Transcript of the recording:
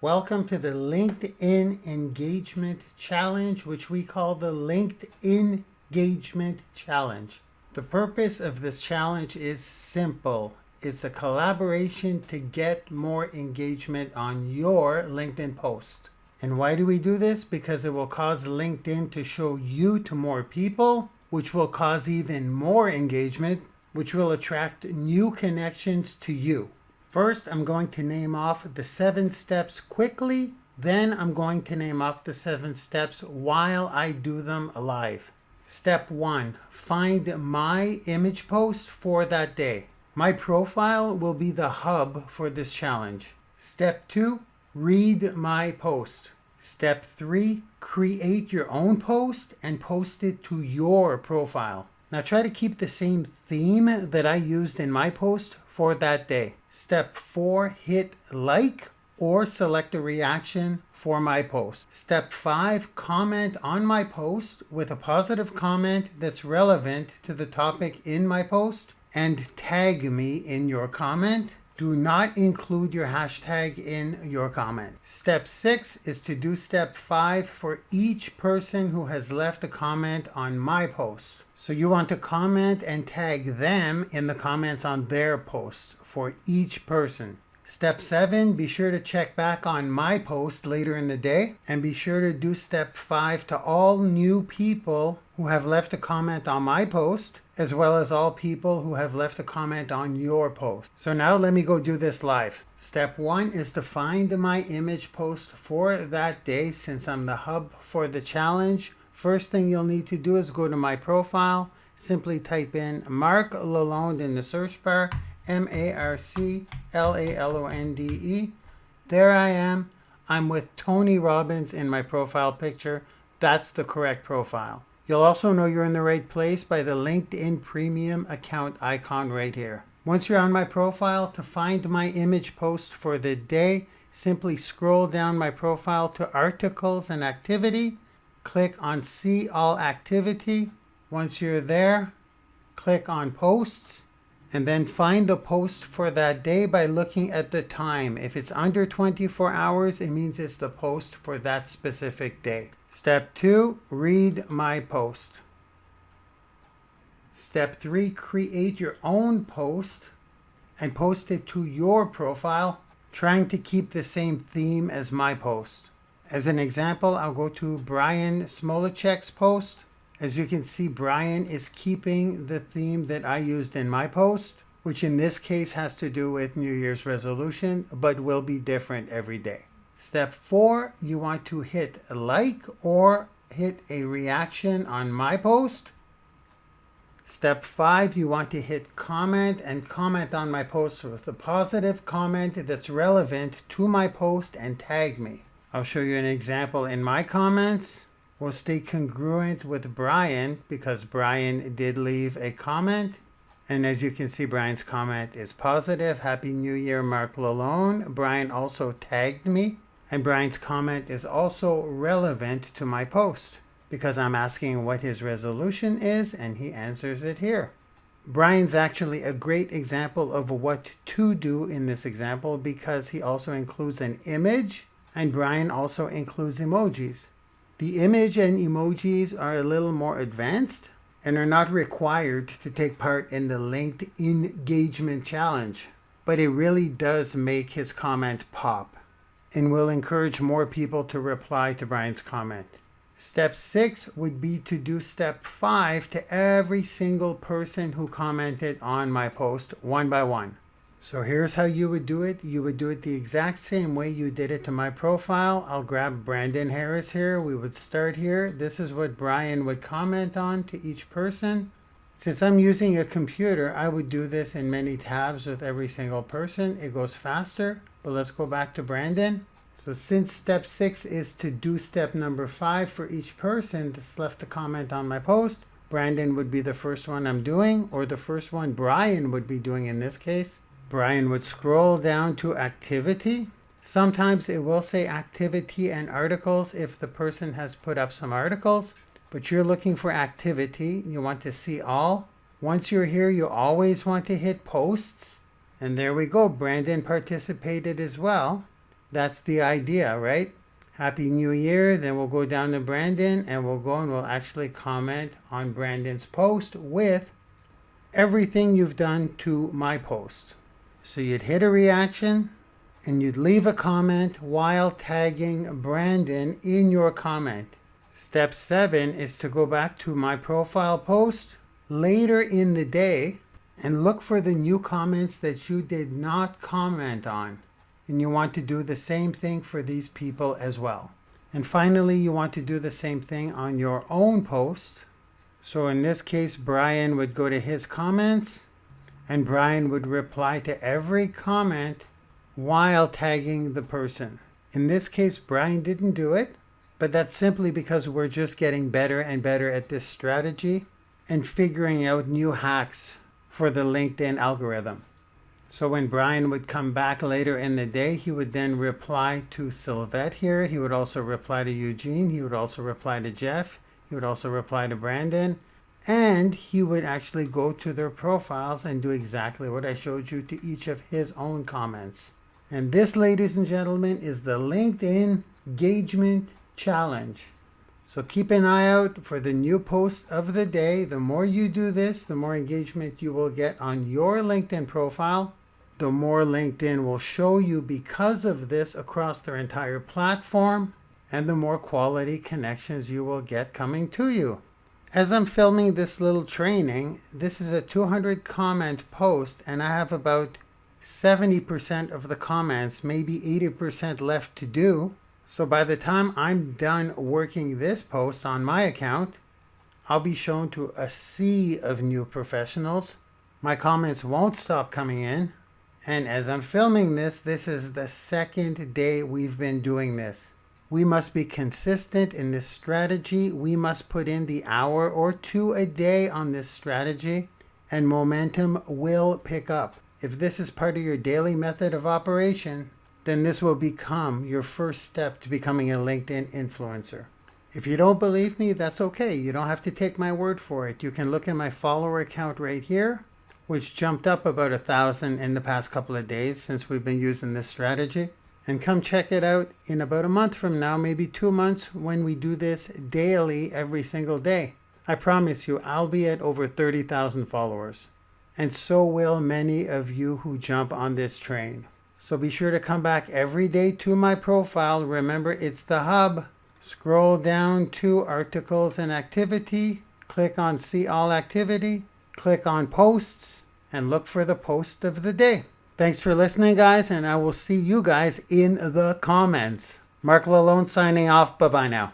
Welcome to the LinkedIn Engagement Challenge, which we call the LinkedIn Engagement Challenge. The purpose of this challenge is simple. It's a collaboration to get more engagement on your LinkedIn post. And why do we do this? Because it will cause LinkedIn to show you to more people, which will cause even more engagement, which will attract new connections to you. First, I'm going to name off the 7 steps quickly. Then I'm going to name off the 7 steps while I do them live. Step 1, find my image post for that day. My profile will be the hub for this challenge. Step 2, read my post. Step 3, create your own post and post it to your profile. Now try to keep the same theme that I used in my post for that day. Step 4, hit like or select a reaction for my post. Step 5, comment on my post with a positive comment that's relevant to the topic in my post and tag me in your comment. Do not include your hashtag in your comment. Step 6 is to do step 5 for each person who has left a comment on my post. So you want to comment and tag them in the comments on their post for each person. Step 7, be sure to check back on my post later in the day, and be sure to do step 5 to all new people who have left a comment on my post, as well as all people who have left a comment on your post. So now let me go do this live. Step 1 is to find my image post for that day. Since I'm the hub for the challenge, first thing you'll need to do is go to my profile, simply type in Marc Lalonde in the search bar, MarcLalonde. There I am. I'm with Tony Robbins in my profile picture. That's the correct profile. You'll also know you're in the right place by the LinkedIn Premium account icon right here. Once you're on my profile, to find my image post for the day, simply scroll down my profile to Articles and Activity. Click on See All Activity. Once you're there, click on Posts, and then find the post for that day by looking at the time. If it's under 24 hours, it means it's the post for that specific day. Step 2, read my post. Step 3, create your own post and post it to your profile, trying to keep the same theme as my post. As an example, I'll go to Brian Smolacek's post. As you can see, Brian is keeping the theme that I used in my post, which in this case has to do with New Year's resolution, but will be different every day. Step 4, you want to hit like or hit a reaction on my post. Step 5, you want to hit comment and comment on my post with a positive comment that's relevant to my post and tag me. I'll show you an example in my comments. We'll stay congruent with Brian because Brian did leave a comment. And as you can see, Brian's comment is positive. Happy New Year, Marc Lalonde. Brian also tagged me. And Brian's comment is also relevant to my post because I'm asking what his resolution is and he answers it here. Brian's actually a great example of what to do in this example because he also includes an image and Brian also includes emojis. The image and emojis are a little more advanced and are not required to take part in the LinkedIn Engagement Challenge, but it really does make his comment pop and will encourage more people to reply to Brian's comment. Step 6 would be to do step 5 to every single person who commented on my post one by one. So here's how you would do it. You would do it the exact same way you did it to my profile. I'll grab Brandon Harris here. We would start here. This is what Brian would comment on to each person. Since I'm using a computer, I would do this in many tabs with every single person. It goes faster, but let's go back to Brandon. So since step 6 is to do step number 5 for each person that's left a comment on my post, Brandon would be the first one I'm doing, or the first one Brian would be doing in this case. Brian would scroll down to activity. Sometimes it will say activity and articles if the person has put up some articles, but you're looking for activity. You want to see all. Once you're here, you always want to hit posts. And there we go. Brandon participated as well. That's the idea, right? Happy New Year. Then we'll go down to Brandon and we'll actually comment on Brandon's post with everything you've done to my post. So you'd hit a reaction and you'd leave a comment while tagging Brandon in your comment. Step 7 is to go back to my profile post later in the day and look for the new comments that you did not comment on. And you want to do the same thing for these people as well. And finally, you want to do the same thing on your own post. So in this case, Brian would go to his comments and Brian would reply to every comment while tagging the person. In this case, Brian didn't do it, but that's simply because we're just getting better and better at this strategy and figuring out new hacks for the LinkedIn algorithm. So when Brian would come back later in the day, he would then reply to Sylvette here. He would also reply to Eugene. He would also reply to Jeff. He would also reply to Brandon. And he would actually go to their profiles and do exactly what I showed you to each of his own comments. And this, ladies and gentlemen, is the LinkedIn Engagement Challenge. So keep an eye out for the new post of the day. The more you do this, the more engagement you will get on your LinkedIn profile. The more LinkedIn will show you because of this across their entire platform, and the more quality connections you will get coming to you. As I'm filming this little training, this is a 200 comment post and I have about 70% of the comments, maybe 80% left to do. So by the time I'm done working this post on my account, I'll be shown to a sea of new professionals. My comments won't stop coming in. And as I'm filming this, this is the second day we've been doing this. We must be consistent in this strategy. We must put in the hour or two a day on this strategy, and momentum will pick up. If this is part of your daily method of operation, then this will become your first step to becoming a LinkedIn influencer. If you don't believe me, that's okay. You don't have to take my word for it. You can look at my follower count right here, which jumped up about 1,000 in the past couple of days since we've been using this strategy. And come check it out in about a month from now, maybe 2 months, when we do this daily every single day. I promise you, I'll be at over 30,000 followers. And so will many of you who jump on this train. So be sure to come back every day to my profile. Remember, it's the hub. Scroll down to articles and activity. Click on see all activity. Click on posts and look for the post of the day. Thanks for listening, guys, and I will see you guys in the comments. Mark Lalone signing off. Bye-bye now.